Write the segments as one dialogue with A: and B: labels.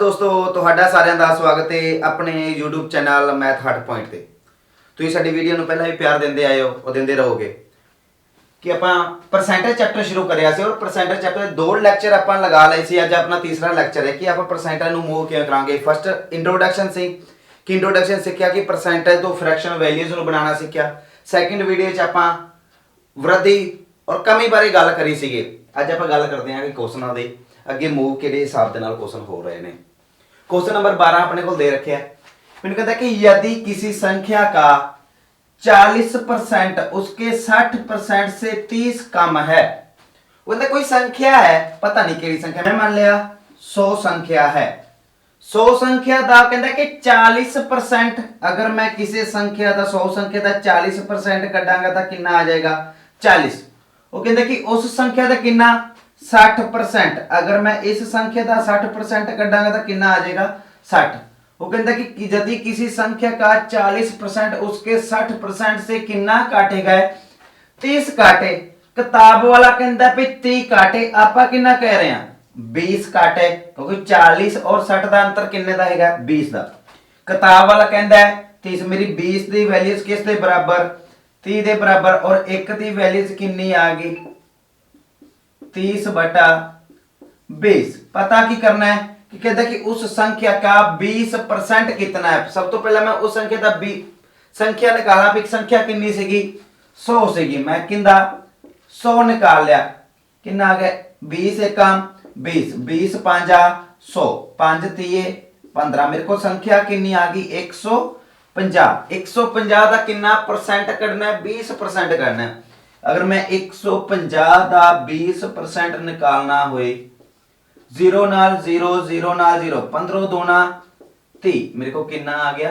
A: दोस्तों ਤੁਹਾਡਾ ਸਾਰਿਆਂ ਦਾ ਸਵਾਗਤ ਹੈ ਆਪਣੇ YouTube ਚੈਨਲ ਮੈਥ ਹਟ ਪੁਆਇੰਟ ਤੇ। ਤੁਸੀਂ ਸਾਡੀ ਵੀਡੀਓ ਨੂੰ ਪਹਿਲਾਂ ਵੀ ਪਿਆਰ ਦਿੰਦੇ ਆਏ ਹੋ ਉਹ ਦਿੰਦੇ ਰਹੋਗੇ ਕਿ ਆਪਾਂ ਪਰਸੈਂਟੇਜ ਚੈਪਟਰ ਸ਼ੁਰੂ ਕਰਿਆ ਸੀ ਔਰ ਪਰਸੈਂਟੇਜ ਚੈਪਟਰ ਦੋ ਲੈਕਚਰ ਆਪਾਂ ਲਗਾ ਲਏ ਸੀ। ਅੱਜ ਆਪਣਾ ਤੀਸਰਾ ਲੈਕਚਰ ਹੈ ਕਿ ਆਪਾਂ ਪਰਸੈਂਟੇਜ ਨੂੰ ਮੂਵ ਕਿਵੇਂ ਕਰਾਂਗੇ। ਫਸਟ ਇੰਟਰੋਡਕਸ਼ਨ ਸੀ ਕਿ ਇੰਟਰੋਡਕਸ਼ਨ ਸਿੱਖਿਆ ਕਿ ਪਰਸੈਂਟੇਜ ਤੋਂ ਫ੍ਰੈਕਸ਼ਨ ਵੈਲਿਊਜ਼ ਨੂੰ ਬਣਾਉਣਾ ਸਿੱਖਿਆ। ਸੈਕਿੰਡ ਵੀਡੀਓ 'ਚ ਆਪਾਂ ਵ੍ਰਿੱਧੀ ਔਰ ਕਮੀ ਬਾਰੇ ਗੱਲ ਕਰੀ ਸੀਗੇ। ਅੱਜ ਆਪਾਂ ਗੱਲ ਕਰਦੇ ਹਾਂ ਕਿ ਕੁਐਸਚਨਾਂ ਦੇ ਅੱਗੇ मूव किहड़े हिसाब के नाल क्वेश्चन हो रहे हैं। क्वेश्चन नंबर 12 अपने को दे रखे है। मैंने कहता है कि यदि किसी संख्या का 40% उसके 60% से 30 कम है। वो कोई संख्या है, पता नहीं केड़ी संख्या, मैं मान लिया 100 संख्या है। 100 संख्या का कहता है कि 40% अगर मैं किसी संख्या का 100 संख्या का 40% कटांगा तो कितना आ जाएगा 40। वो कहता है कि उस संख्या का कितना 60%। अगर मैं इस संख्या का 60% कटांगा तो कितना आ जाएगा 60। वो कहता है कि यदि किसी संख्या का 40% उसके 60% से कितना काटे गए 30 काटे। किताब वाला कहता है 30 काटे, आपा कितना कह रहे हैं 20 काटे, क्योंकि 40 और 60 का अंतर किन्ने का है 20 का। किताब वाला कहता है 30, मेरी 20 की वैल्यूज किस दे बराबर 30 के बराबर और 1 की वैल्यूज कितनी आ गई 30 बटा 20। पता की करना है कि कहता है कि उस संख्या का 20% कितना है। सब तो पहले मैं उस संख्या का संख्या निकाला, भी संख्या कितनी सीगी 100 सीगी, मैं किंदा 100 निकाल लिया, कितना आ गया 20 एकम 20, 20 पांजा 100, 5 तीए 15, मेरे को संख्या कितनी आ गई 150। 150 का कितना परसेंट करना है 20% करना है। अगर मैं 150 का 20% निकालना होए 0 नाल 0 0 नाल 0 15 दूना 30, मेरे को कितना आ गया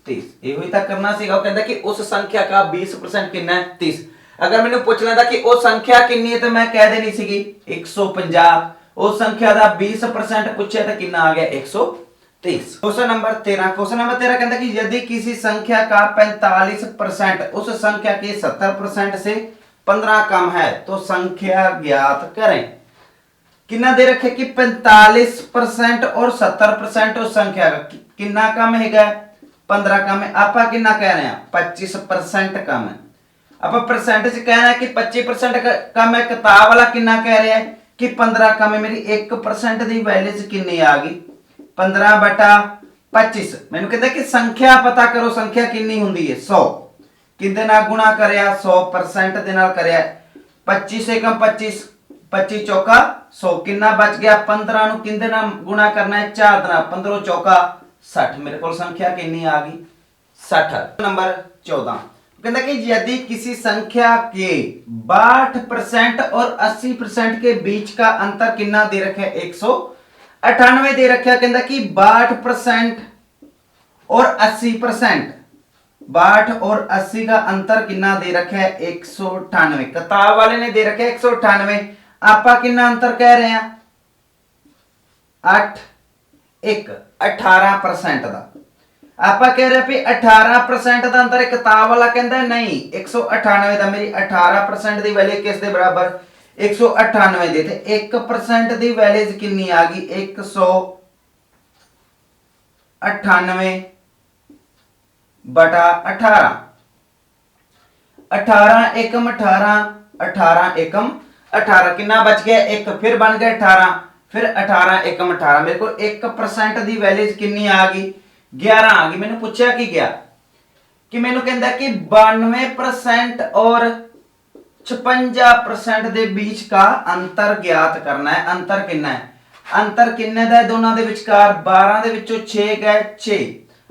A: 30। यही तक करना सीगा। वो कहता कि उस संख्या का 20% कितना है 30। अगर मैंने पूछना था कि वो संख्या कितनी है तो मैं कह देनी सीगी 150। उस संख्या का 20% पूछे तो कितना आ गया 130। Question number 13। क्वेश्चन नंबर 13 कहता कि यदि किसी संख्या का 45% उस संख्या के 70% से 15 कम है तो संख्या ज्ञात करें। कितना दे रखे कि 45% और 70% उस संख्या का कितना कम है 15 कम है। आपा कितना कह रहे हैं 25% कम है। आप परसेंटेज कहना है कि 25% कम है। किताब वाला कितना कह रहे हैं कि 15 कम है। मेरी 1% की वैल्यू कितनी आ गई 15 बटा 25। मैंने कहता कि संख्या पता करो, संख्या कितनी होंगी है 100 किंदे नाल गुणा करया 100% दे नाल करया 25 एकम 25, 25 चौका 100, कितना बच गया 15 नु किंदे नाल गुणा करना है 4 दे नाल 15 चौका 60। मेरे को संख्या कितनी आ गई 60। नंबर 14 कहता कि यदि किसी संख्या के 62% और 80% के बीच का अंतर कितना दे रखा है 198 दे रखा। कहता कि 62% और 80%, 62 और 80 का अंतर कितना दे रखा है 198। किताब वाले ने दे रखा है 198, आपा कितना अंतर कह रहे हैं 8 1 18% का। आपा कह रहे हैं 18% का अंतर है। किताब वाला कहता है नहीं 198 का। मेरी 18% की वैल्यू किस दे बराबर 198 देते 1% की वैल्यू कितनी आ गई 198 बटा 18। 18 एकम 18, 18 एकम 18, कितना बच गया 1, फिर बन गया 18, फिर 18 एकम 18। मेरे को 1% की वैल्यू कितनी आ गई 11 आ गई। मैंने पूछा कि गया कि मैंने कहता कि 92% और 56% के बीच का अंतर ज्ञात करना है। अंतर कितना है, अंतर किन्ने दा दोनों दे विचकार 12 दे विचों 6 गए 6,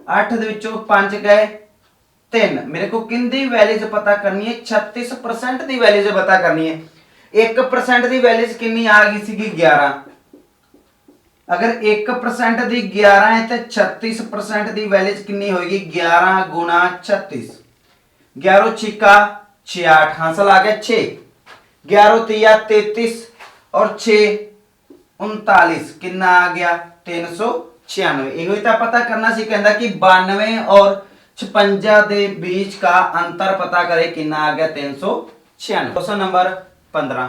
A: 8 दे विचों 5 गए 3। मेरे को किंदी वैल्यूज पता करनी है 36% की वैल्यूज पता करनी है। 1% की वैल्यूज कितनी आ गई सी 11। अगर 1% की 11 है तो 36% की वैल्यूज कितनी होगी 11 गुणा 36। 11 छिका 68, हासिल आ गया 6, 11 तिया 33 और 6 39, कितना आ गया 396। यही तो पता करना सी। कहता कि 92 और 56 के बीच का अंतर पता करे, कितना आ गया 396। Question number 15।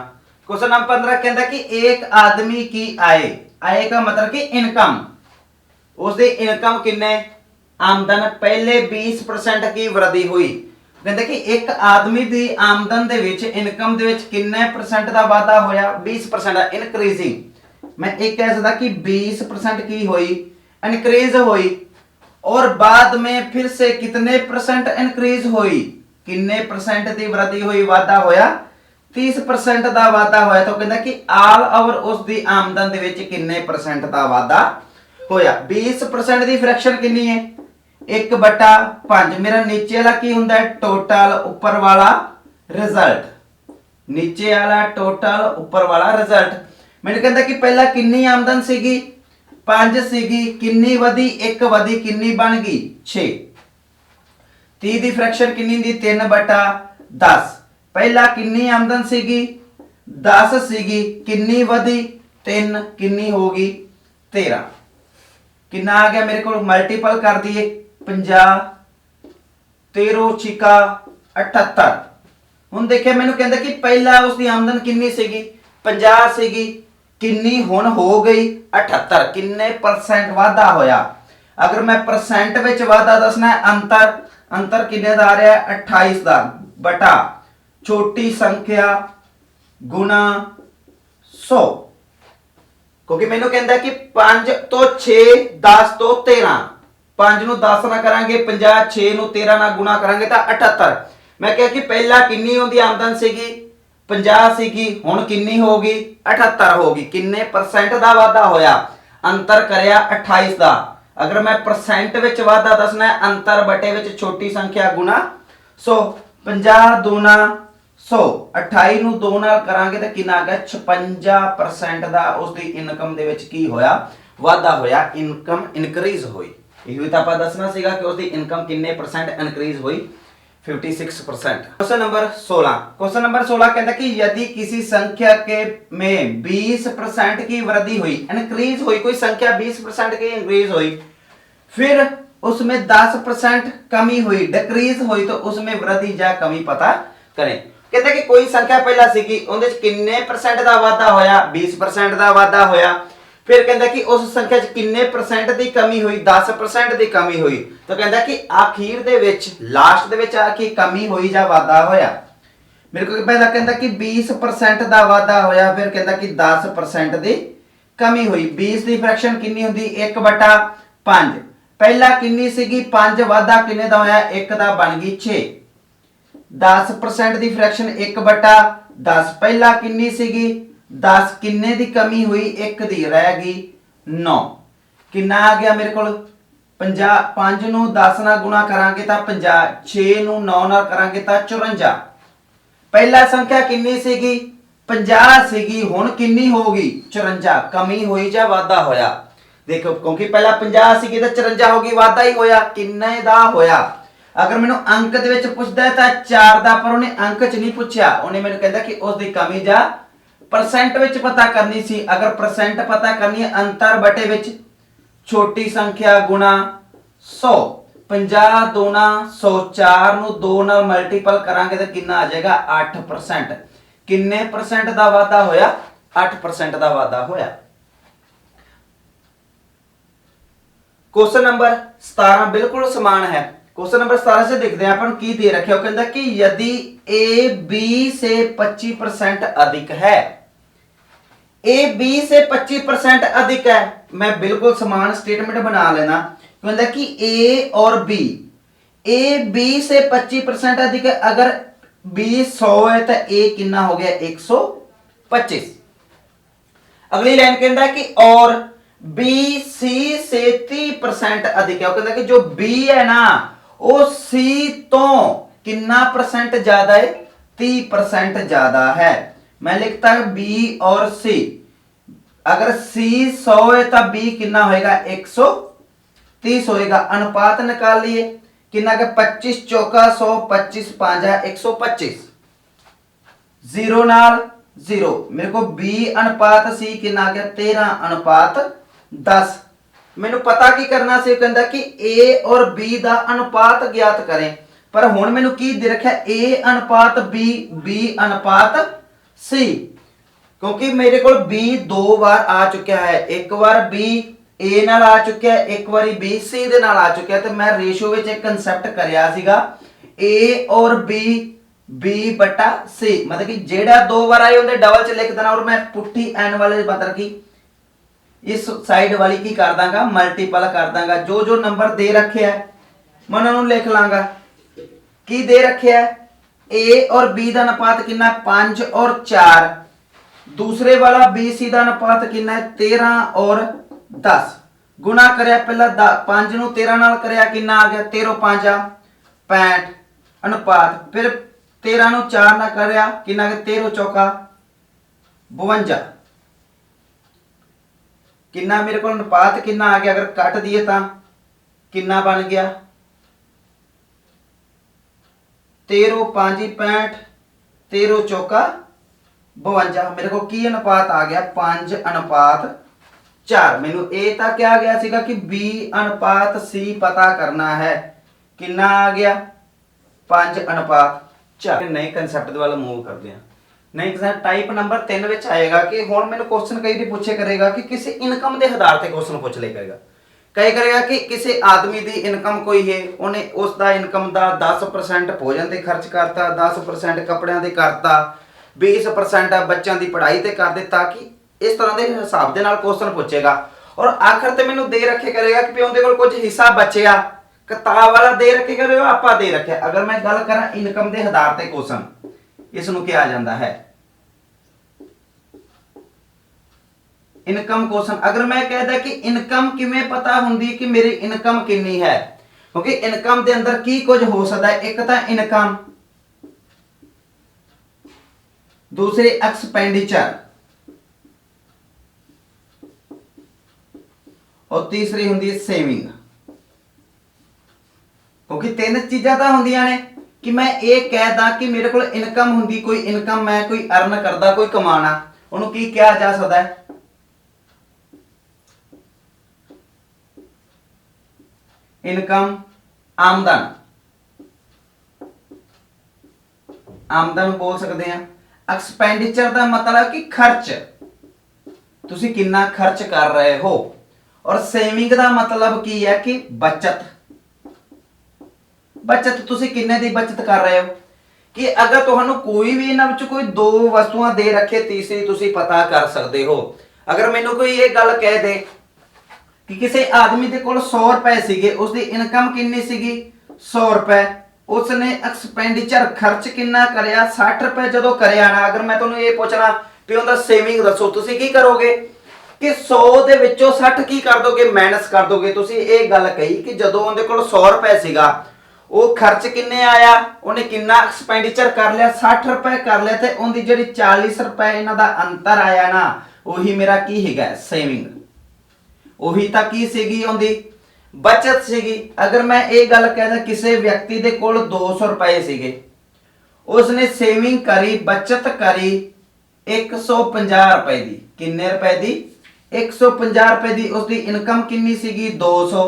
A: क्वेश्चन नंबर 15 कहता कि एक आदमी की आय, आय का मतलब कि इनकम उसकी इनकम किन्ने आमदन पहले 20% की वृद्धि हुई कहते कि एक आदमी की आमदन दे विच इनकम दे विच किन्ने परसेंट का वाधा होया 20% इनक्रीजिंग मैं एक कह सकता कि 20% की हुई इनक्रीज हुई और बाद में फिर से कितने परसेंट इनक्रीज हुई किन्ने परसेंट की वृद्धि हुई वाधा होया 30% का वाधा होया तो कहता कि आल ओवर उसकी आमदन दे विच किन्ने परसेंट का वाधा होया 20% की फ्रैक्शन कितनी है 1/5 मेरा नीचे वाला की हुंदा है टोटल ऊपर वाला रिजल्ट नीचे वाला टोटल ऊपर वाला रिजल्ट मैंने कहता कि पहला कितनी आमदन सीगी 5 सीगी कितनी वधी 1 वधी कितनी बन गई 6 30 दी फ्रैक्शन कितनी दी 3/10 पहला कितनी आमदन सीगी 10 सीगी कितनी वधी 3 कितनी होगी 13 कितना आ गया मेरे को मल्टीपल कर दिए 50 13 छिका 78 हुण देखिए मैंने कहंदा कि पहला उसकी आमदन कितनी सीगी 50 सीगी कितनी हुण हो गई 78 कितने परसेंट वाधा होया अगर मैं परसेंट विच वाधा दसना है अंतर कितने दा आ रहा है 28 दा बटा छोटी संख्या गुणा 100 क्योंकि मैंने कहता कि 5 तो 6 10 तो 13 5 ਨੂੰ 10 ना करांगे 50 6 ਨੂੰ 13 ਨਾਲ ਗੁਣਾ ਕਰਾਂਗੇ ਤਾਂ 78 मैं कहा कि पहला कितनी होंदी आमदन सीगी 50 सीगी हुण कितनी होगी 78 होगी कितने परसेंट दा वाधा होया अंतर करया 28 दा अगर मैं परसेंट विच वाधा दसना है अंतर बटे विच छोटी संख्या गुणा 100 50 दूना 100 28 ਨੂੰ 2 ਨਾਲ ਕਰਾਂਗੇ ਤਾਂ ਕਿੰਨਾ ਆ ਗਿਆ 56% ਦਾ ਉਸ ਦੀ ਇਨਕਮ ਦੇ ਵਿੱਚ ਕੀ ਹੋਇਆ ਵਾਧਾ ਹੋਇਆ ਇਨਕਮ ਇਨਕਰੀਜ਼ ਹੋਈ ਇਹ ਵੀ ਤਾਂ ਆਪਾਂ ਦੱਸਣਾ ਸੀਗਾ ਕਿ ਉਸ ਦੀ ਇਨਕਮ ਕਿੰਨੇ परसेंट ਇਨਕਰੀਜ਼ ਹੋਈ 56%। क्वेश्चन नंबर 16 क्वेश्चन नंबर 16 कहता कि यदि किसी संख्या के में 20% की वृद्धि हुई इनक्रीज हुई कोई संख्या 20% की इंक्रीज हुई फिर उसमें 10% कमी हुई डिक्रीज हुई तो उसमें वृद्धि या कमी पता करें कहते कि कोई संख्या पहला सी कि उनदे च किन्ने परसेंट दा वाधा होया 20% दा वाधा होया फिर कहता कि उस संख्या च किन्ने परसेंट दी कमी हुई 10% दी कमी हुई तो कहता कि आखिर दे विच लास्ट दे विच आखिर कमी हुई या वाधा होया मेरे को पहला कहता कि 20% दा वाधा होया फिर कहता कि 10% दी कमी हुई 20 दी फ्रैक्शन कितनी हुंदी 1/5 पहला कितनी सीगी 5 वाधा कितने दा होया 1 दा बन गई 6 10% दी फ्रैक्शन 1/10 पहला कितनी सीगी 10 किन्ने दी कमी हुई 1 दी रह गई 9 किन्ना आ गया मेरे को 50 5 ਨੂੰ 10 ਨਾਲ ਗੁਣਾ ਕਰਾਂਗੇ ਤਾਂ 50 6 ਨੂੰ 9 ਨਾਲ ਕਰਾਂਗੇ ਤਾਂ 54 ਪਹਿਲਾ ਸੰਖਿਆ ਕਿੰਨੀ ਸੀਗੀ 50 ਸੀਗੀ ਹੁਣ ਕਿੰਨੀ ਹੋ ਗਈ 54 ਕਮੀ ਹੋਈ ਜਾਂ ਵਾਧਾ ਹੋਇਆ ਦੇਖੋ ਕਿਉਂਕਿ ਪਹਿਲਾਂ 50 ਸੀਗੀ ਤਾਂ 54 ਹੋ ਗਈ ਵਾਧਾ ਹੀ ਹੋਇਆ ਕਿੰਨੇ ਦਾ ਹੋਇਆ ਅਗਰ ਮੈਨੂੰ ਅੰਕ ਦੇ ਵਿੱਚ ਪੁੱਛਦਾ ਤਾਂ 4 ਦਾ ਪਰ ਉਹਨੇ ਅੰਕ 'ਚ ਨਹੀਂ ਪੁੱਛਿਆ ਉਹਨੇ ਮੈਨੂੰ ਕਹਿੰਦਾ ਕਿ ਉਸ ਦੀ ਕਮੀ ਜਾਂ परसेंट विच पता करनी सी अगर परसेंट पता करनी है अंतर बटे विच छोटी संख्या गुणा 100 50 दूना 100 4 ਨੂੰ 2 ਨਾਲ ਮਲਟੀਪਲ ਕਰਾਂਗੇ ਤਾਂ ਕਿੰਨਾ ਆ ਜਾਏਗਾ 8% ਕਿੰਨੇ परसेंट ਦਾ ਵਾਧਾ ਹੋਇਆ 8% ਦਾ ਵਾਧਾ ਹੋਇਆ क्वेश्चन नंबर 17 बिल्कुल समान है क्वेश्चन नंबर 17 से देखते हैं अपन की दे रखे हो कहता कि यदि ए बी से 25% अधिक है ए बी से 25% अधिक है मैं बिल्कुल समान स्टेटमेंट बना लेना कहता कि ए बी से 25% अधिक है अगर बी 100 है तो ए कितना हो गया 125 अगली लाइन कहता कि और बी सी से 30% अधिक है कहता कि जो बी है ना वो सी तो कितना परसेंट ज्यादा है 30% ज्यादा है मैं लिखता है बी और सी अगर सी 100 है तब बी कितना होएगा 130 होएगा अनुपात निकाल लिए कितना का 25 चौका 100 25 5 125 0 नाल 0 मेरे को बी अनुपात सी कितना आ गया 13 अनुपात 10 मैनू पता की करना सी कहता कि ए और बी दा अनुपात ज्ञात करें पर हुण मैनू की दे रखा ए अनुपात बी अनुपात सी क्योंकि मेरे को बी 2 बार आ चुका है एक बार बी A ਨਾਲ ਆ ਚੁੱਕਿਆ, ਇੱਕ ਵਾਰੀ B C ਦੇ ਨਾਲ ਆ ਚੁੱਕਿਆ, ਤੇ ਮੈਂ ਰੇਸ਼ੋ ਵਿੱਚ ਇੱਕ ਕਨਸੈਪਟ ਕਰਿਆ ਸੀਗਾ A ਔਰ B B ਬਟਾ C, मतलब कि जेड़ा दो बार आए उन्हें डबल च लिख देना, और मैं पुट्ठी एन वाले मतलब की इस साइड वाली की कर दांगा मल्टीपल कर दांगा। जो जो नंबर दे रखे है मैं उन्होंने लिख लांगा। की दे रखे है A और B का अनुपात कितना 5 और 4, दूसरे वाला B C का अनुपात कितना है 13 और 10। गुणा करया पहला 5 ਨੂੰ 13 ਨਾਲ करया कितना आ गया 13 5 65 अनुपात, फिर 13 ਨੂੰ 4 ਨਾਲ करया कितना आ गया 13 चौका 52। कितना मेरे को अनुपात कितना आ गया, अगर कट दिए तो कितना बन गया 13 5 65 13 चौका 52। मेरे को की अनुपात आ गया 5 अनुपात 4। मैनू ए तक क्या गया सीगा कि B अनुपात C पता करना है, कितना आ गया 5 अनुपात 4। नए कंसेप्ट वाला मूव करते हैं। नए कंसेप्ट टाइप नंबर 3 ਵਿੱਚ ਆਏਗਾ ਕਿ ਹੁਣ ਮੈਨੂੰ ਕੁਐਸਚਨ ਕਈ ਦੀ ਪੁੱਛੇ ਕਰੇਗਾ ਕਿ ਕਿਸੇ ਇਨਕਮ ਦੇ ਆਧਾਰ ਤੇ ਕੁਐਸਚਨ ਪੁੱਛ ਲੈ ਕਰੇਗਾ। ਕਈ ਕਰੇਗਾ ਕਿ ਕਿਸੇ ਆਦਮੀ ਦੀ ਇਨਕਮ ਕੋਈ ਹੈ, ਉਹਨੇ ਉਸ ਦਾ ਇਨਕਮ ਦਾ 10% ਭੋਜਨ ਤੇ ਖਰਚ ਕਰਤਾ, 10% ਕੱਪੜਿਆਂ ਤੇ ਕਰਤਾ, 20% ਬੱਚਿਆਂ ਦੀ ਪੜ੍ਹਾਈ ਤੇ ਕਰ ਦਿੱਤਾ, ਕਿ इस तरह के हिसाब के नाल क्वेश्चन पूछेगा। और आखिर ते मैनू दे रखे करेगा कि भी उनके कोल कुछ हिस्सा बचया, किताब वाला दे रखे करेगा आपा दे रखे। अगर मैं गल करा इनकम के आधार ते क्वेश्चन, इसनू क्या जाता है इनकम क्वेश्चन। अगर मैं कहता कि इनकम किवें पता हुंदी कि मेरी इनकम कितनी है, क्योंकि इनकम के अंदर की कुछ हो सकता है। एक तो इनकम, दूसरी एक्सपेंडिचर, और तीसरी होंदी है सेविंग। क्योंकि तीन चीज़ां तां होंदियां ने कि मैं ये कहदा कि मेरे को इनकम होंदी, कोई इनकम मैं कोई अर्न करदा, कोई कमाना, उन्होंने की कहा जा सकता है इनकम, आमदन, आमदन बोल सकते हैं। एक्सपेंडिचर का मतलब कि खर्च, तुसी कितना खर्च कर रहे हो। और सेविंग का मतलब की है कि बचत, बचत तुसी किन्ने दी बचत कर रहे हो। कि अगर तुहानू कोई भी इन्हां विच कोई दो वस्तुआं दे रखे, तीसरी तुसी पता कर सकते हो। अगर मैनू कोई ये गल कह दे कि किसी आदमी दे कोल 100 रुपए सीगे, उसकी इनकम कितनी सीगी 100 रुपए, उसने एक्सपेंडिचर खर्च कितना करया 60 रुपए जदों करया ना। अगर मैं तुहानू ये पूछना भी उहदा सेविंग दसो, तुसी की करोगे कि 100 ਦੇ ਵਿੱਚੋਂ 60 ਕੀ ਕਰ ਦੋਗੇ ਮਾਈਨਸ ਕਰ ਦੋਗੇ। ਤੁਸੀਂ ਇਹ ਗੱਲ ਕਹੀ ਕਿ ਜਦੋਂ ਉਹਦੇ ਕੋਲ 100 ਰੁਪਏ ਸੀਗਾ, ਉਹ ਖਰਚ ਕਿੰਨੇ ਆਇਆ, ਉਹਨੇ ਕਿੰਨਾ ਐਕਸਪੈਂਡੀਚਰ ਕਰ ਲਿਆ 60 ਰੁਪਏ ਕਰ ਲਿਆ, ਤੇ ਉਹਦੀ ਜਿਹੜੀ 40 ਰੁਪਏ ਇਹਨਾਂ ਦਾ ਅੰਤਰ ਆਇਆ ਨਾ, ਉਹੀ ਮੇਰਾ ਕੀ ਹੈਗਾ ਸੇਵਿੰਗ। ਉਹੀ ਤਾਂ ਕੀ ਸੀਗੀ ਉਹਦੀ ਬਚਤ ਸੀਗੀ। ਅਗਰ ਮੈਂ ਇਹ ਗੱਲ ਕਹਿੰਦਾ ਕਿਸੇ ਵਿਅਕਤੀ ਦੇ ਕੋਲ 200 ਰੁਪਏ ਸੀਗੇ, ਉਸਨੇ ਸੇਵਿੰਗ ਕਰੀ, ਬਚਤ ਕਰੀ 150 ਰੁਪਏ ਦੀ, ਕਿੰਨੇ ਰੁਪਏ ਦੀ 150 रुपए दी। उसकी इनकम कितनी सीगी 200,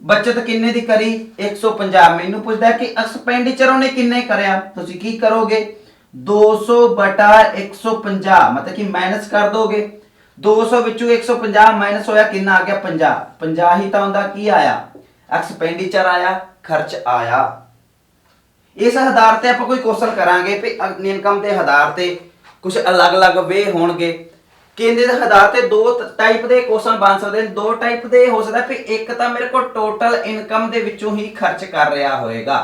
A: बचत किन्ने दी करी 150। मैनू पूछदा कि एक्सपेंडिचर उन्हें किन्ने करया, तुसी की करोगे 200 बटा 150, मतलब कि माइनस कर दोगे। 200 विचों 150 माइनस होया किन्ना आ गया 50। 50 ही तो उनका की आया एक्सपेंडिचर आया, खर्च आया। इस आधार ते आपां कोई क्वेश्चन करांगे भी इनकम के आधार ते कुछ अलग अलग वे होणगे। केंद्र के आधार ते दो टाइप के क्वेश्चन बन सकते हैं। दो टाइप के हो सकता है, एक तो मेरे को टोटल इनकम दे विचों ही खर्च कर रहा होएगा,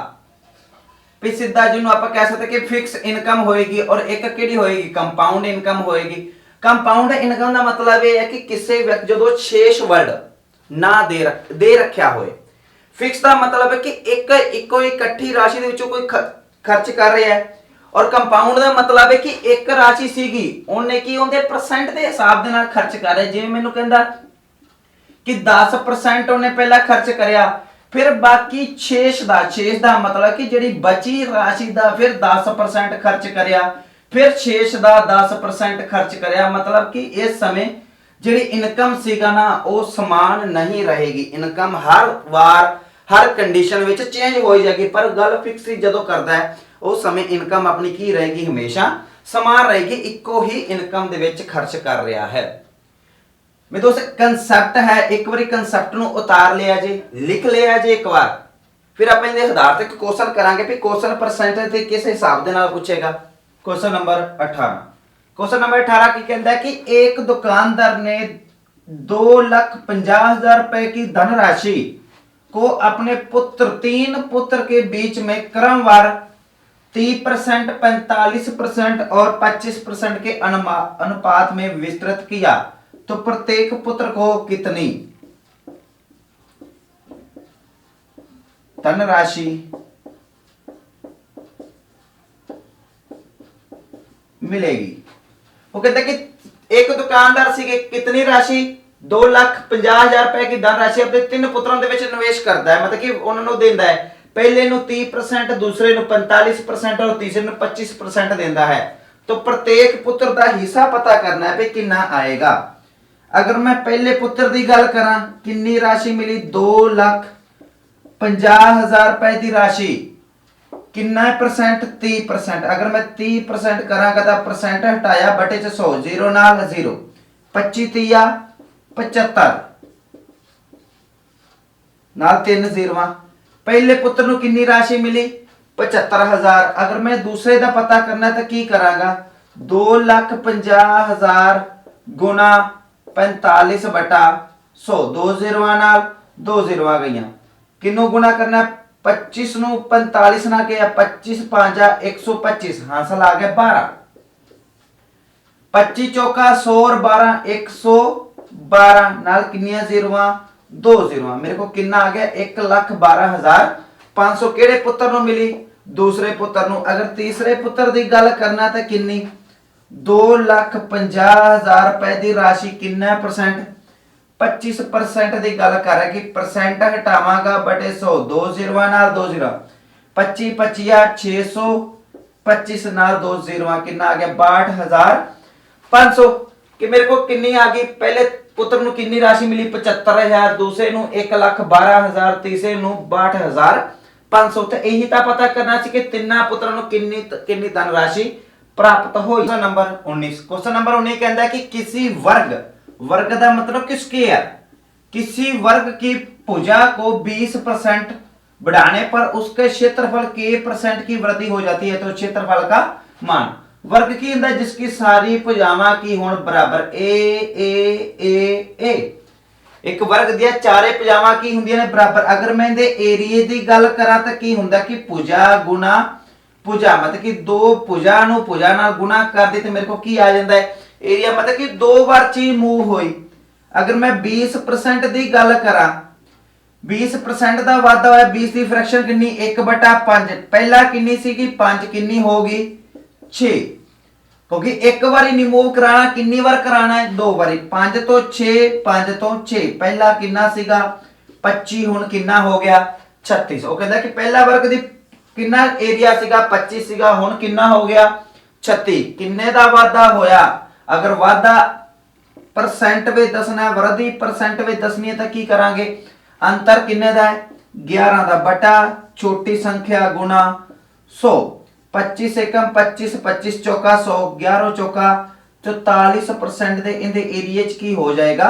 A: भी सीधा जिन्होंने आप कह सकते कि फिक्स इनकम होएगी, और एक केड़ी होएगी कंपाउंड इनकम होएगी। कंपाउंड इनकम का मतलब यह है कि किसी व्यक्ति जो शेष वर्ड ना दे रखा होए। फिक्स का मतलब है कि एक इको इकट्ठी राशि दे विचों कोई खर्च कर रहा है, और कंपाउंड का मतलब है कि एक राशि सीगी उन्हें की उनके परसेंट के हिसाब के नाल खर्च कर रहे। जिवें मैनूं कहंदा कि 10% उन्हें पहला खर्च करया, फिर बाकी शेष दा मतलब कि जिहड़ी बची राशि दा फिर 10% खर्च करया, फिर शेष दा 10% खर्च करया। मतलब कि इस समय जिहड़ी इनकम सीगा ना वो समान नहीं रहेगी। Income her war her condition which change हो जाएगी, पर गल फिक्स जदों करदा है उस समय इनकम अपनी की रहेगी हमेशा समान रहेगी, इको ही इनकम दे विच खर्च कर रहा है। ਮੇਰੇ ਦੋਸਤ ਕਨਸੈਪਟ ਹੈ, ਇੱਕ ਵਾਰੀ ਕਨਸੈਪਟ ਨੂੰ ਉਤਾਰ ਲਿਆ ਜੇ, ਲਿਖ ਲਿਆ ਜੇ ਇੱਕ ਵਾਰ, ਫਿਰ ਆਪਾਂ ਇਹਦੇ ਆਧਾਰ ਤੇ ਕੁਐਸਚਨ ਕਰਾਂਗੇ ਵੀ ਕੁਐਸਚਨ ਪਰਸੈਂਟੇਜ ਤੇ ਕਿਸ ਹਿਸਾਬ ਦੇ ਨਾਲ ਪੁੱਛੇਗਾ। क्वेश्चन नंबर 18, क्वेश्चन नंबर 18 की कहता है कि एक दुकानदार ने 2,50,000 रुपए की धनराशि को अपने तीन पुत्र के बीच में क्रमवार 30%, 45% और 25% के अनुपात में वितरित किया तो प्रत्येक पुत्र को कितनी धनराशि मिलेगी। वो कहता है कि एक दुकानदार से कितनी राशि 2,50,000 रुपए की धनराशि अपने तीन पुत्रों के निवेश करता है, मतलब कि उन्होंने देता है, पहले 30%, दूसरे 45% और तीसरे 25% देता है। तो प्रत्येक पुत्र का हिस्सा पता करना है भी कितना आएगा। अगर मैं पहले पुत्र की गल करा, कितनी राशि मिली 2,50,000 रुपए की राशि, कितना परसेंट 30%। अगर मैं 30% करांगा तो परसेंट हटाया बटे 100, 0 नाल 0, 25 तिया 75 नाल 3 0। पहले पुत्र ਨੂੰ कितनी राशि मिली 75,000। अगर मैं दूसरे का पता करना तो की करांगा 2,50,000 गुना 45 बटा 100, 2 0 नाल 2 0 आ गई। किनू गुना करना 25 ਨੂੰ 45 ਨਾਲ ਗਿਆ, 25 5 125, हासिल आ गया 12। 25 चौका 100 और 12 112 नाल किन्नियां जीरोआं 2 जीरोआं, मेरे को कितना आ गया 1,12,500। केड़े पुत्र ਨੂੰ मिली दूसरे पुत्र ਨੂੰ। अगर तीसरे पुत्र ਦੀ ਗੱਲ करना तो किन्नी 2,50,000 रुपए की राशि किन्ना परसेंट 25% की गल कर रहा है कि परसेंट हटावांगा बटे 100, 2 0 नाल 2 0, 25 25 600, 25 नाल 2 0 कितना आ गया 62,500। कि मेरे को कितनी आ गई, पहले पुत्र ਨੂੰ कितनी राशि मिली 75,000, दूसरे ਨੂੰ 1,12,000, तीसरे ਨੂੰ 62,500। तो यही तो पता करना सी कि तिन्ना पुत्रों ਨੂੰ कितनी धन राशि प्राप्त हुई। क्वेश्चन नंबर 19, क्वेश्चन नंबर 19 कहता है कि किसी वर्ग का मतलब कि स्क्वायर, किसी वर्ग की भुजा को 20% बढ़ाने पर उसके क्षेत्रफल के % की वृद्धि हो जाती है। तो क्षेत्रफल का मान वर्ग की अंदर जिसकी सारी भुजावां की होण बराबर ए एक वर्ग दिया चारे भुजावां की हुंदियां ने बराबर। अगर मैं इहदे एरिए दी गल करा तो की हुंदा कि भुजा गुना भुजा, मतलब कि दो भुजा नूं भुजा नाल गुना कर दे तो मेरे को की आ जांदा है एरिया, मतलब कि 2 बार चीज मूव हुई। अगर मैं 20% की गल करा, 20% का वाधा होया, 20 की फ्रैक्शन कितनी 1/5, पहला कितनी सी 5 कितनी होगी 6, क्योंकि एक बार नहीं मूव कराना, कितनी बार कराना है 2 बारी। 5 तो 6, 5 तो 6, पहला कितना सीगा 25, हुण कितना हो गया 36। वो कहता कि पहला वर्ग दी कितना एरिया सीगा 25 सीगा, हुण कितना हो गया 36। किन्ने दा वाधा होया, अगर वाधा परसेंट में दसना है, वृद्धि परसेंट में दसनी है तो की करांगे, अंतर किन्ने दा है 11 दा बटा छोटी संख्या गुना 100, 25 एकम 25, 25 चौका 100, 11 चौका 44% दे इनदे एरिया च की हो जाएगा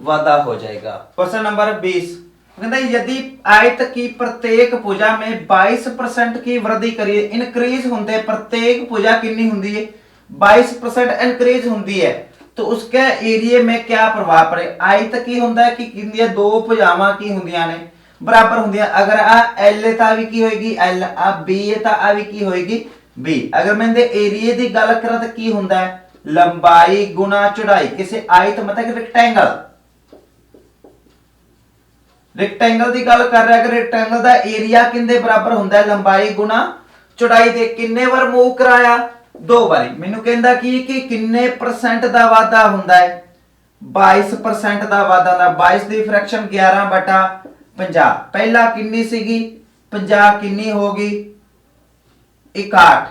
A: वाधा हो जाएगा। क्वेश्चन नंबर 20 कहता है यदि आयत की प्रत्येक भुजा में 22% की वृद्धि करिए, इंक्रीज होते प्रत्येक भुजा कितनी होती है 22% इंक्रीज होती है, तो उसके एरिया में क्या प्रभाव पड़े। आयत की होता है कि कितनी दो भुजावां की होंदियां ने बराबर होंदियां। अगर आ एल ता भी की होएगी एल, आ बी ता आ भी की होएगी बी। अगर मैं इहदे एरिया की गल करा तो की होंदा है लंबाई गुना चौड़ाई। किसी आयत मतलब कि रेक्टेंगल की गल कर रहा है, अगर रेक्टेंगल का एरिया किंदे बराबर होंदा है लंबाई गुना चौड़ाई दे। किन्ने बार मूव कराया 2 बारी। मैनू कहंदा कि किन्ने परसेंट का वाधा होंदा है 22% का वाधा दा। 22 की फ्रैक्शन 11/50, पहला किन्नी सीगी 50 किन्नी होगी 61,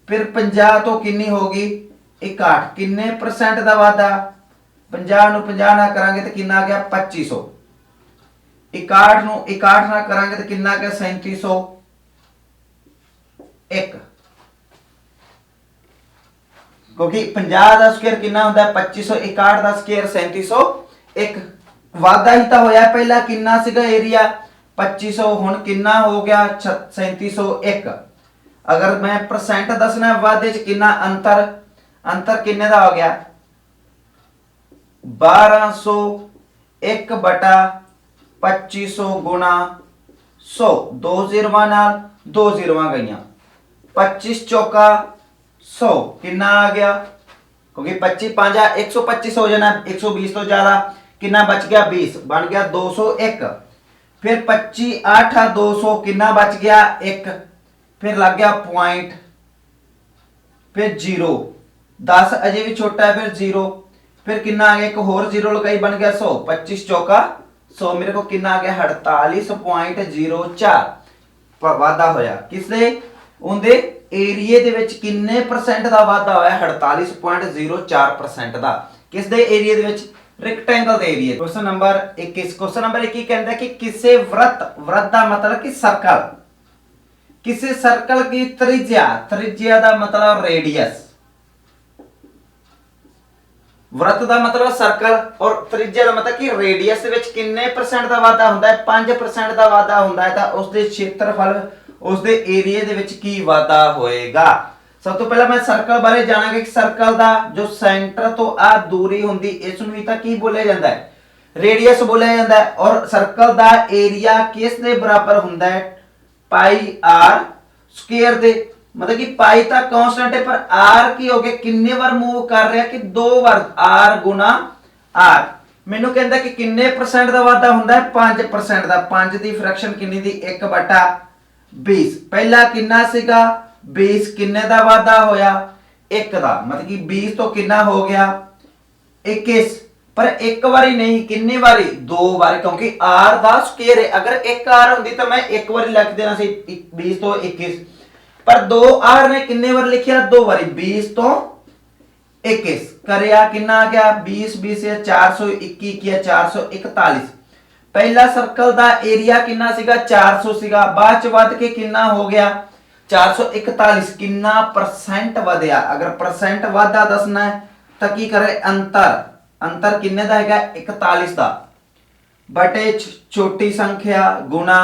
A: फिर 50 तो किन्नी होगी 61, किन्ने परसेंट का वाधा 50 ਨੂੰ 50 ना करांगे तो किन्ना आ गया 2500, 61 ਨੂੰ 61 ना करांगे तो किन्ना आ गया 3701। क्योंकि 50 का स्क्वायर कितना होता है 2561 का स्क्वायर 3701 वाधा ही तो होया पहला कितना सीगा एरिया 2500 हुन कितना हो गया 3701 अगर मैं परसेंट दसना वाधे च कितना अंतर अंतर किन्ने का हो गया 1201 बटा 2500 गुणा 100 दो जीरोवां नाल दो जीरोवां गईयां 25 चौका 100 कितना आ गया क्योंकि 25 पांजा 125 हो जाना 120 तो ज्यादा कितना बच गया 20 बन गया 201 फिर 25 8 200 कितना बच गया 1 फिर लग गया पॉइंट फिर 0 10 अजे भी छोटा है फिर 0 फिर कितना आ गया एक होर 0 लगाई बन गया 100 25 चौका 100 मेरे को कितना आ गया 48.04 वाधा होया किसने उनके एरिए दे विच किन्ने परसेंट दा वाधा होया 48.04% दा किस दे एरिए दे विच रेक्टेंगल दे एरिए क्वेश्चन नंबर 21 क्वेश्चन नंबर 21 कहता है कि किसे वृत्त दा मतलब कि सर्कल किसी सर्कल की त्रिज्या त्रिज्या दा मतलब रेडियस वृत्त दा मतलब सर्कल और त्रिज्या दा मतलब कि रेडियस दे विच किन्ने परसेंट दा वाधा हुंदा है 5% दा वाधा हुंदा है तां उस दे क्षेत्रफल उस दे एरिया दे विच की वाधा होएगा सब तो पहला मैं सर्कल बारे जानांगा कि सर्कल दा जो सेंटर तो आ दूरी हुंदी इस नूं ही तां की बोलिया जांदा है रेडियस बोलिया जांदा है और सर्कल दा एरिया किस दे बराबर हुंदा है पाई आर स्क्वायर दे मतलब कि पाई तक कांस्टेंट है पर आर की हो गया किन्ने बार मूव कर रहा कि दो बार आर गुना आर मैनू कहंदा कि किन्ने परसेंट दा वाधा हुंदा है 5% दा 5 दी फ्रैक्शन किन्नी दी 1/20 पहला किन्ना सीगा 20 किन्ने दा वाधा होया 1 दा मतलब कि 20 तो किन्ना हो गया 21 पर एक बारी नहीं किन्नी बारी दो बार क्योंकि आर दा स्क्वायर है अगर एक आर हुंदी तो मैं एक बारी लिख देना सी 20 तो 21 पर दो आर ने किन्ने बार लिखिया दो बारी 20 तो 21 करया किन्ना आ गया 20 20 या 421 किया 441 पहला सर्कल दा एरिया किन्ना सीगा 400 सीगा बाद च वध के किन्ना हो गया 441 किन्ना परसेंट वधया अगर परसेंट वाधा दसना है तो की करे अंतर अंतर किन्ने दा हैगा 41 दा बटे छोटी संख्या गुना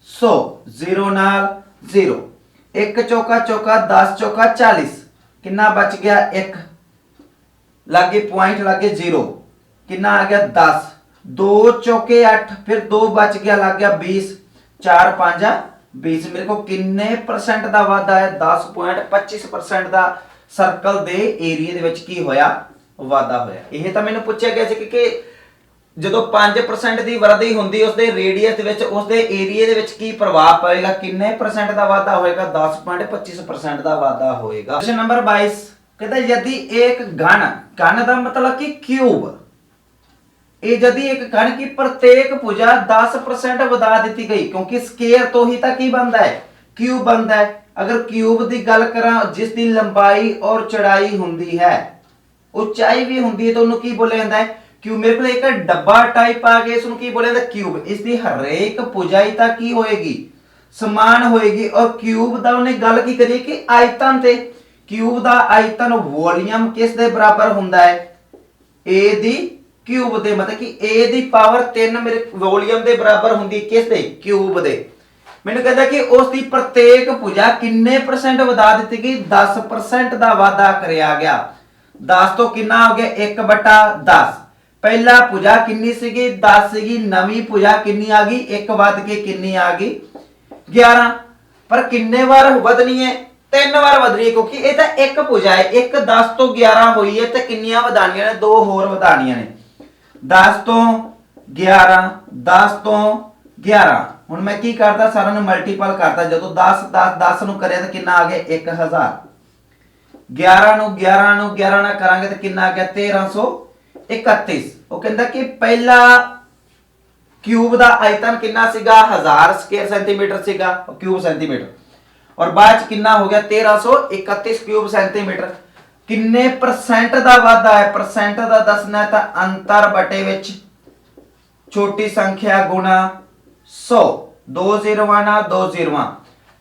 A: 100 0 नाल 0 एक चौका चौका 10 चौका 40 किन्ना बच गया 1 लागे पॉइंट लागे 0 किन्ना आ गया 10 दो चौके 8 फिर दो बच गया लग गया 20 4 5 20 मेरे को किन्ने परसेंट दा वाधा है 10.25% दा सर्कल दे एरिया दे विच की होया वाधा होया ਇਹ ਤਾਂ ਮੈਨੂੰ ਪੁੱਛਿਆ ਗਿਆ ਸੀ ਕਿ ਜਦੋਂ 5% ਦੀ ਵਰਧੀ ਹੁੰਦੀ ਉਸ ਦੇ ਰੇਡੀਅਸ ਦੇ ਵਿੱਚ ਉਸ ਦੇ ਏਰੀਆ ਦੇ ਵਿੱਚ ਕੀ ਪ੍ਰਭਾਵ ਪਏਗਾ ਕਿੰਨੇ परसेंट ਦਾ ਵਾਧਾ ਹੋਏਗਾ 10.25% ਦਾ ਵਾਧਾ ਹੋਏਗਾ क्वेश्चन नंबर 22 कहता है यदि एक घन घन ਦਾ मतलब कि क्यूब ਇਹ यदि एक घन की प्रत्येक भुजा 10% ਵਧਾ ਦਿੱਤੀ गई क्योंकि स्क्वायर तो ही तक ही बनता है क्यूब बनता है अगर क्यूब की गल करा जिस दी लंबाई और चौड़ाई हुंदी है ऊंचाई भी हुंदी है तो उन्होंने की बोलिया जाता है क्यूब मेरे को एक डब्बा टाइप आ गया इसको की बोलिया जाता क्यूब इसकी हरेक भुजाई तक की होएगी समान होएगी और क्यूब दा उन्हें गल की करिए कि आयतन ते क्यूब दा आयतन वॉल्यूम किस दे बराबर हुंदा है ए दी क्यूब दे मतलब कि ए दी पावर 3 मेरे वॉल्यूम दे बराबर हुंदी किस दे क्यूब दे मैंने कहता कि उस दी प्रत्येक भुजा किन्ने परसेंट वधा दी गई 10% दा वाधा करया गया 10 तो कितना हो गया 1/10 पहला भुजा किन्नी सीगी 10 सीगी नवी भुजा किन्नी आ गई एक वध के किन्नी आ गई 11 पर किन्ने बार वधनी है 3 बार वधनी है क्योंकि ये तो एक भुजा है एक 10 तो 11 हुई है तो किन्नियां वधानियां ने दो होर वधानियां ने 10 तो 11 10 तो 11 हुण मैं की करता सारा नु मल्टीपल करता जदों 10 10 10 नु करे तो किन्ना आ गया 1000 11 नु 11 नु 11 ना करांगे तो कितना आ गया 1331 वो कहता कि पहला क्यूब दा आयतन कितना सीगा 1000 स्क्वायर सेंटीमीटर सीगा क्यूब सेंटीमीटर और बाद कितना हो गया 1331 क्यूब सेंटीमीटर किन्ने परसेंट दा वाधा है परसेंट दा दसना है तो अंतर बटे विच छोटी संख्या गुना 100 दो जीरोवां ना दो जीरोवां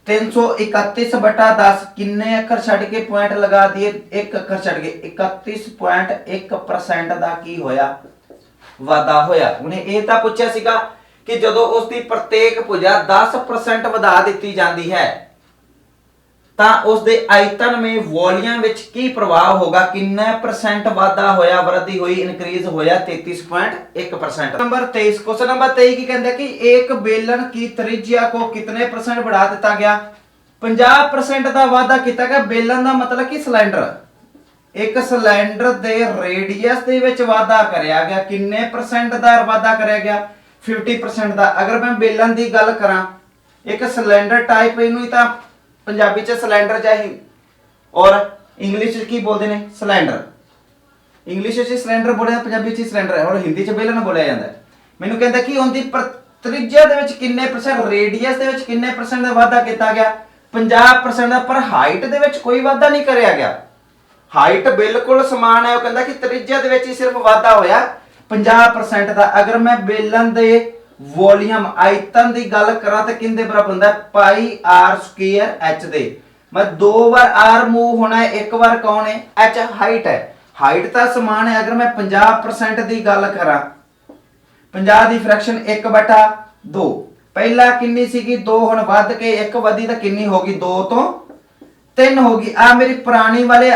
A: 331/10 किन्ने अखर छड़ के पॉइंट लगा दिए, एक अखर छड़ के 31.1% ਦਾ ਕੀ ਹੋਇਆ, ਵਾਧਾ ਹੋਇਆ। ਉਹਨੇ ਇਹ ਤਾਂ ਪੁੱਛਿਆ ਸੀਗਾ ਕਿ ਜਦੋਂ ਉਸ ਦੀ ਪ੍ਰਤੇਕ ਭੁਜਾ 10% ਵਧਾ ਦਿੱਤੀ ਜਾਂਦੀ ਹੈ ਤਾਂ ਉਸ ਦੇ ਆਇਤਨ ਮੇ ਵੋਲੀਅਮ ਵਿੱਚ ਕੀ ਪ੍ਰਭਾਵ ਹੋਗਾ, ਕਿੰਨੇ परसेंट ਵਾਧਾ ਹੋਇਆ, वृद्धि हुई, इंक्रीज होया 33.1%। नंबर 23, क्वेश्चन नंबर 23 की कहते हैं कि एक बेलन की त्रिज्या को कितने % बढ़ा दिता गया, 50% ਦਾ ਵਾਧਾ ਕੀਤਾ ਗਿਆ। बेलन ਦਾ मतलब कि सिलेंडर, एक सिलेंडर ਦੇ रेडियस ਦੇ ਵਿੱਚ ਵਾਧਾ ਕਰਿਆ ਗਿਆ, ਕਿੰਨੇ % ਦਾ ਵਾਧਾ ਕਰਿਆ ਗਿਆ, 50% ਦਾ। अगर मैं बेलन ਦੀ ਗੱਲ ਕਰਾਂ, ਇੱਕ सिलेंडर टाइप ਇਹਨੂੰ ਤਾਂ पंजाबी च सिलेंडर चाहे और इंग्लिश की बोलते हैं सिलेंडर, इंग्लिश सिलेंडर बोले, पंजाबी च सिलेंडर है और हिंदी च बेलन बोलिया जाता है। मैनू कहता कि उनकी त्रिज्या दे विच किन्ने %, रेडियस दे विच किन्ने % दा वाधा किया गया, 50% दा। पर हाइट दे विच कोई वाधा नहीं करया गया, हाइट बिल्कुल समान है। वो कहता कि त्रिज्या दे विच ही सिर्फ वाधा होया 50% दा। अगर मैं बेलन दे वॉल्यूम आयतन की गल करा तो किंदे बराबर होंदा है, पाई आर स्क्वायर एच दे। मैं 2 बार आर मूव होना है, एक बार कौन है, एच हाइट है, हाइट तो समान है। अगर मैं 50% की गल करा, 50 की फ्रैक्शन 1/2, पहला किन्नी सीगी 2, हुण वध के 1 वधी तो किन्नी होगी, 2 तो 3 होगी। आ मेरी पुरानी वाले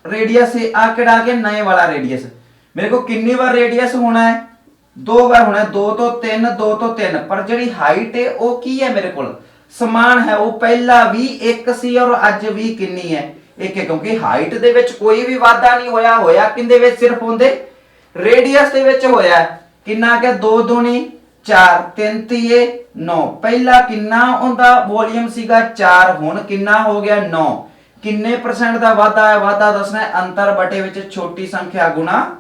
A: रेडियस है, आ किहड़ा आ गया नए वाला रेडियस। मेरे को किन्नी बार रेडियस होना है, 2 बार होना है, 2 तो 3, 2 तो 3। पर जी हाइट है वो की है मेरे को समान है, वो पहला भी 1 सी और अज भी किन्नी है, 1 है। क्योंकि हाइट दे विच कोई भी वाधा नहीं होया, होया किंदे विच सिर्फ उनदे रेडियस दे विच होया। किन्ना क्या, 2 दूनी 4, 3 तीए 9। पहला किन्ना उनदा वॉल्यूम सीगा 4, हुण किन्ना हो गया 9। किन्ने % दा वाधा है, वाधा दसना है, अंतर बटे विच छोटी संख्या गुणा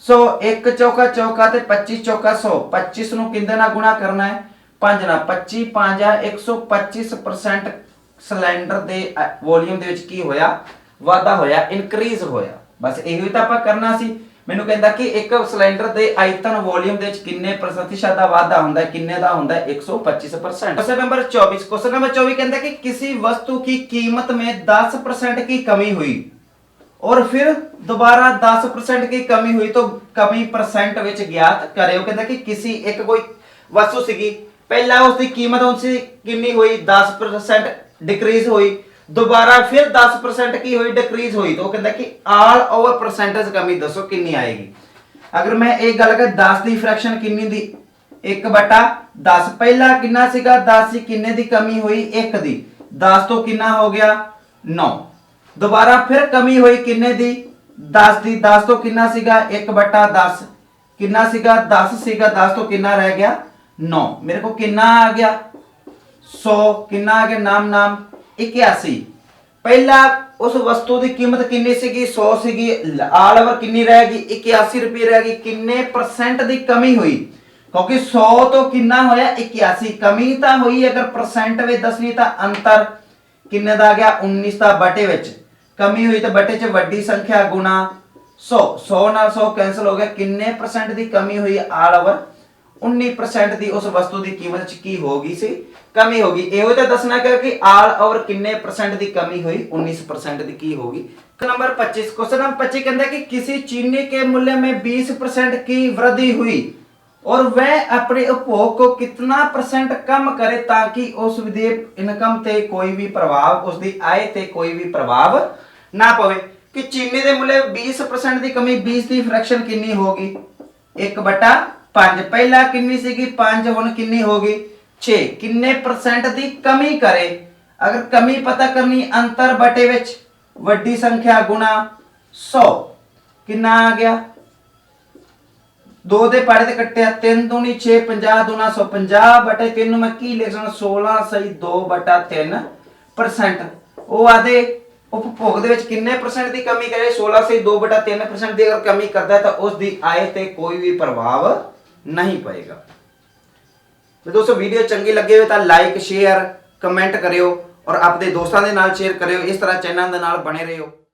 A: 100। 1 चौका चौका ते 25 चौका 100, 25 ਨੂੰ ਕਿੰਦੇ ਨਾਲ ਗੁਣਾ ਕਰਨਾ ਹੈ, 5 ਨਾਲ। 25 5 125% ਸਿਲੰਡਰ ਦੇ ਵੋਲਿਊਮ ਦੇ ਵਿੱਚ ਕੀ ਹੋਇਆ, ਵਾਧਾ ਹੋਇਆ, ਇਨਕਰੀਜ਼ ਹੋਇਆ। ਬਸ ਇਹੋ ਹੀ ਤਾਂ ਆਪਾਂ ਕਰਨਾ ਸੀ। ਮੈਨੂੰ ਕਹਿੰਦਾ ਕਿ ਇੱਕ ਸਿਲੰਡਰ ਦੇ ਆਇਤਨ ਵੋਲਿਊਮ ਦੇ ਵਿੱਚ ਕਿੰਨੇ प्रतिशत ਦਾ ਵਾਧਾ ਹੁੰਦਾ ਹੈ, ਕਿੰਨੇ ਦਾ ਹੁੰਦਾ ਹੈ, 125%। क्वेश्चन नंबर 24, क्वेश्चन नंबर 24 कहता है कि किसी वस्तु की कीमत में 10% की कमी हुई और फिर दोबारा 10% की कमी हुई तो कमी परसेंट विच ज्ञात करें। कहता कि किसी एक कोई वस्तु सीगी, पहला उसकी कीमत उनसे कितनी हुई, 10% डिक्रीज हुई, दोबारा फिर 10% की हुई, डिक्रीज हुई, तो कहता कि ऑल ओवर परसेंटेज कमी दसो कितनी आएगी। अगर मैं एक गल कर 10 की फ्रैक्शन कितनी दी, 1/10। पहला कितना सीगा 10 सी, किन्ने दी कमी हुई, 1 दी, 10 तो कितना हो गया 9। दोबारा फिर कमी हुई किन्ने दी, 10 दी, 10 तो कितना सीगा 1/10, कितना सीगा 10 सीगा, 10 तो कितना रह गया 9। मेरे को कितना आ गया 100, कितना आ गया नाम नाम 81। पहला उस वस्तु की कीमत कितनी सीगी, 100 सीगी, ऑल ओवर कितनी रहेगी, 81 रुपये रहेगी। किन्ने % की कमी हुई, क्योंकि 100 तो कितना होया 81, कमी तो हुई, अगर परसेंट में दसनी तो अंतर किन्ने दा गया 19 दा, बटे विच कमी हुई तो बटे च वड्डी संख्या गुणा 100, 100 नाल 100 कैंसिल हो गया। किन्ने % की कमी हुई, ऑल ओवर 19% की उस वस्तु की कीमत च की होगी सी, कमी होगी। एहो तो दसना कि ऑल ओवर किन्ने % की कमी हुई, 19% की होगी। नंबर 25, क्वेश्चन नंबर 25 कहता है कि किसी चीनी के मूल्य में 20% की वृद्धि हुई और वह अपने उपभोग को कितना % कम करे ताकि उसकी इनकम ते कोई भी प्रभाव, उसकी आय ते कोई भी प्रभाव ना पवे। कि चीनी के मूल्य 20% की कमी, 20 की फ्रैक्शन कितनी होगी, 1/5। पहला कितनी सीगी 5, हुण कितनी होगी 6। किन्ने % की कमी करे, अगर कमी पता करनी, अंतर बटे विच वड्डी संख्या गुणा 100, कितना आ गया 2 दे पाड़े ते कट्टिया, 3 दूनी 6, 50 दूना 100, 50/3 मैं की लिख सकना 16 सही 2/3%। वो आदे उपभोग दे विच किन्ने % की कमी करे, 16 से 2/3% की अगर कमी करता है तो उसकी आय ते कोई भी प्रभाव नहीं पड़ेगा। तो दोस्तों वीडियो चंगी लगे हो तो लाइक शेयर कमेंट करियो और अपने दोस्तों के नाल शेयर करियो। इस तरह चैनल के नाल बने रहियो।